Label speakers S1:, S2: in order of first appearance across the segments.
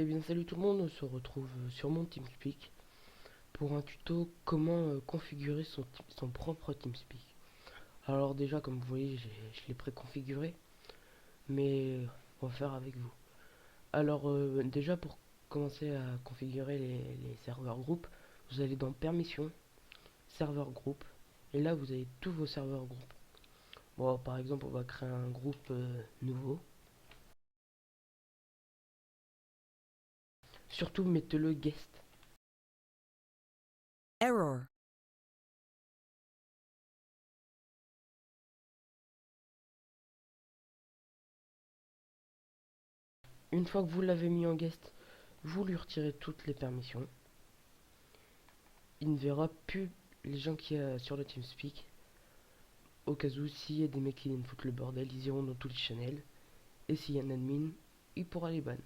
S1: Eh bien salut tout le monde, on se retrouve sur mon TeamSpeak pour un tuto comment configurer son propre TeamSpeak. Alors déjà comme vous voyez je l'ai préconfiguré mais on va faire avec vous. Alors déjà pour commencer à configurer les serveurs groupes, vous allez dans permissions, serveur groupe et là vous avez tous vos serveurs groupes. Bon par exemple on va créer un groupe nouveau. Surtout mettez-le guest.
S2: Error.
S1: Une fois que vous l'avez mis en guest, vous lui retirez toutes les permissions. Il ne verra plus les gens qui y sur le TeamSpeak. Au cas où, s'il y a des mecs qui viennent foutre le bordel, ils iront dans tous les channels. Et s'il y a un admin, il pourra les ban.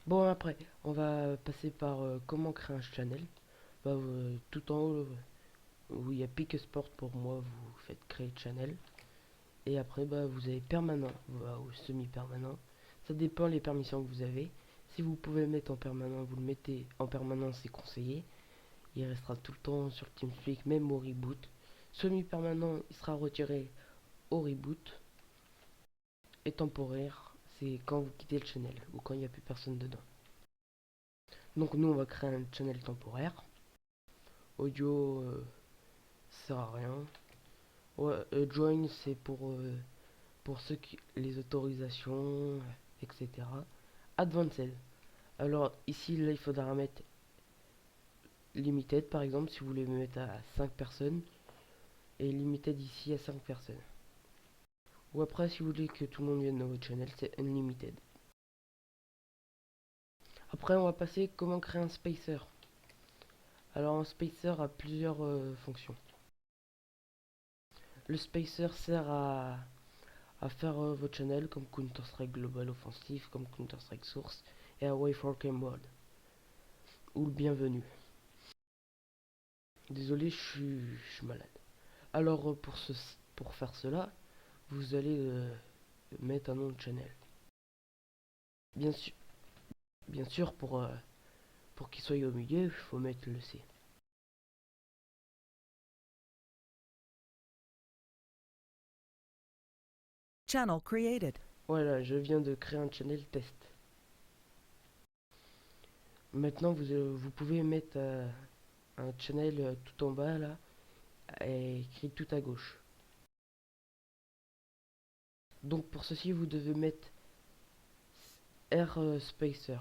S1: Bon, après, on va passer par comment créer un channel. Bah, tout en haut, où il y a Pick Sport pour moi, vous faites créer channel. Et après, bah, vous avez permanent ou semi-permanent. Ça dépend les permissions que vous avez. Si vous pouvez le mettre en permanent, vous le mettez en permanent, c'est conseillé. Il restera tout le temps sur TeamSpeak, même au reboot. Semi-permanent, il sera retiré au reboot. Et temporaire, c'est quand vous quittez le channel ou quand il n'y a plus personne dedans. Donc nous, on va créer un channel temporaire. Audio, ça sert à rien. Ouais, join, c'est pour ceux qui les autorisations, etc. Advanced. Alors ici, là, il faudra mettre limited, par exemple, si vous voulez mettre à 5 personnes. Et limited ici à 5 personnes. Ou après, si vous voulez que tout le monde vienne dans votre channel, c'est unlimited. Après, on va passer comment créer un spacer. Alors, un spacer a plusieurs fonctions. Le spacer sert à faire votre channel comme Counter-Strike Global Offensive, comme Counter-Strike Source et Away for Game World. Ou le bienvenu. Désolé, je suis malade. Alors, pour faire cela, vous allez mettre un nom de channel. Bien sûr, bien sûr pour qu'il soit au milieu, il faut mettre le C.
S2: Channel created.
S1: Voilà, je viens de créer un channel test. Maintenant, vous pouvez mettre un channel tout en bas là, et écrit tout à gauche. Donc pour ceci, vous devez mettre R spacer.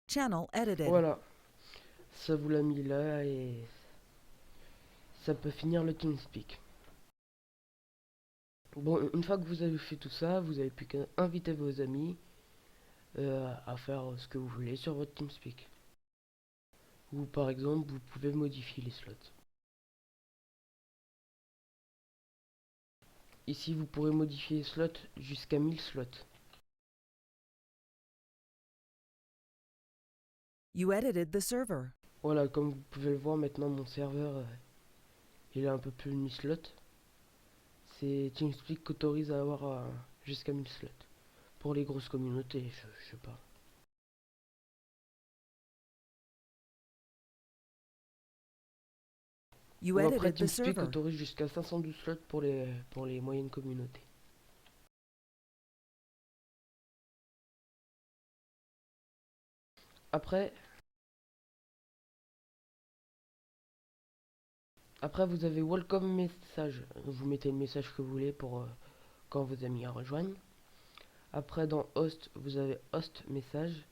S2: Channel edited.
S1: Voilà, ça vous l'a mis là et ça peut finir le TeamSpeak. Bon, une fois que vous avez fait tout ça, vous avez plus qu'à inviter vos amis à faire ce que vous voulez sur votre TeamSpeak. Ou par exemple, vous pouvez modifier les slots. Ici, vous pourrez modifier les slots jusqu'à 1000 slots.
S2: You edited the server.
S1: Voilà, comme vous pouvez le voir maintenant, mon serveur, il a un peu plus de 1000 slots. C'est TeamSpeak qui autorise à avoir jusqu'à 1000 slots. Pour les grosses communautés, je sais pas.
S2: You
S1: Ou après,
S2: edited the
S1: TeamSpeak
S2: server.
S1: autorise jusqu'à 512 slots pour les moyennes communautés. Après, après vous avez Welcome Message. Vous mettez le message que vous voulez pour quand vos amis rejoignent. Après, dans Host, vous avez Host Message.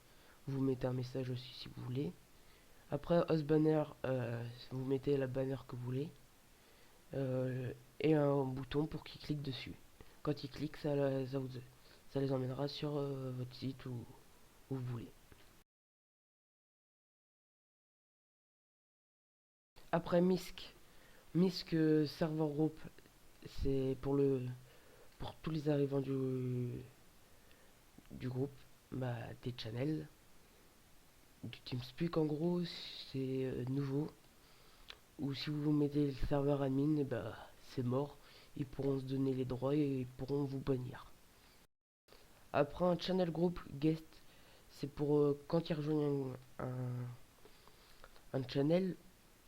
S1: Vous mettez un message aussi si vous voulez. Après, Host Banner, vous mettez la banner que vous voulez. Et un bouton pour qu'ils cliquent dessus. Quand ils cliquent, ça les emmènera sur votre site ou où vous voulez. Après MISC, MISC Server Group, c'est pour tous les arrivants du groupe. des channels, du TeamSpeak en gros, c'est nouveau. Ou si vous mettez le serveur admin, c'est mort. Ils pourront se donner les droits et ils pourront vous bannir. Après un channel group guest, c'est pour quand ils rejoignent un channel,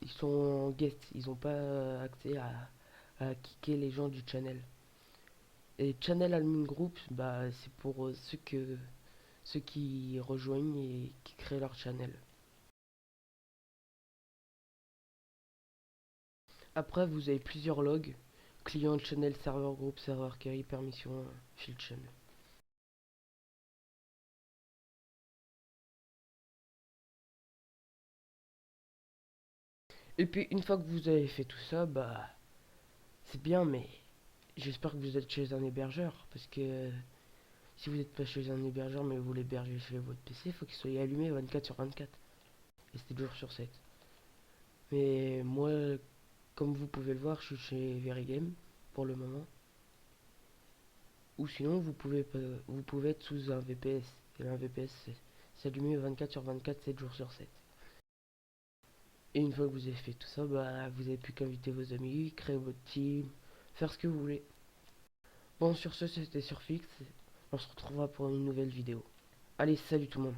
S1: ils sont en guest, ils n'ont pas accès à kicker les gens du channel. Et channel admin group, c'est pour ceux qui rejoignent et qui créent leur channel. Après, vous avez plusieurs logs, client, channel, serveur groupe, serveur carry, permission, field channel. Et puis une fois que vous avez fait tout ça, c'est bien, mais j'espère que vous êtes chez un hébergeur, parce que si vous n'êtes pas chez un hébergeur mais vous l'hébergez chez votre PC, il faut qu'il soit allumé 24 sur 24 et 7 jours sur 7. Mais moi, comme vous pouvez le voir, je suis chez Verigame pour le moment. Ou sinon, vous pouvez être sous un VPS. Et un VPS, c'est allumé 24 sur 24, 7 jours sur 7. Et une fois que vous avez fait tout ça, vous n'avez plus qu'à inviter vos amis, créer votre team, faire ce que vous voulez. Bon, sur ce, c'était Surfix. On se retrouvera pour une nouvelle vidéo. Allez, salut tout le monde.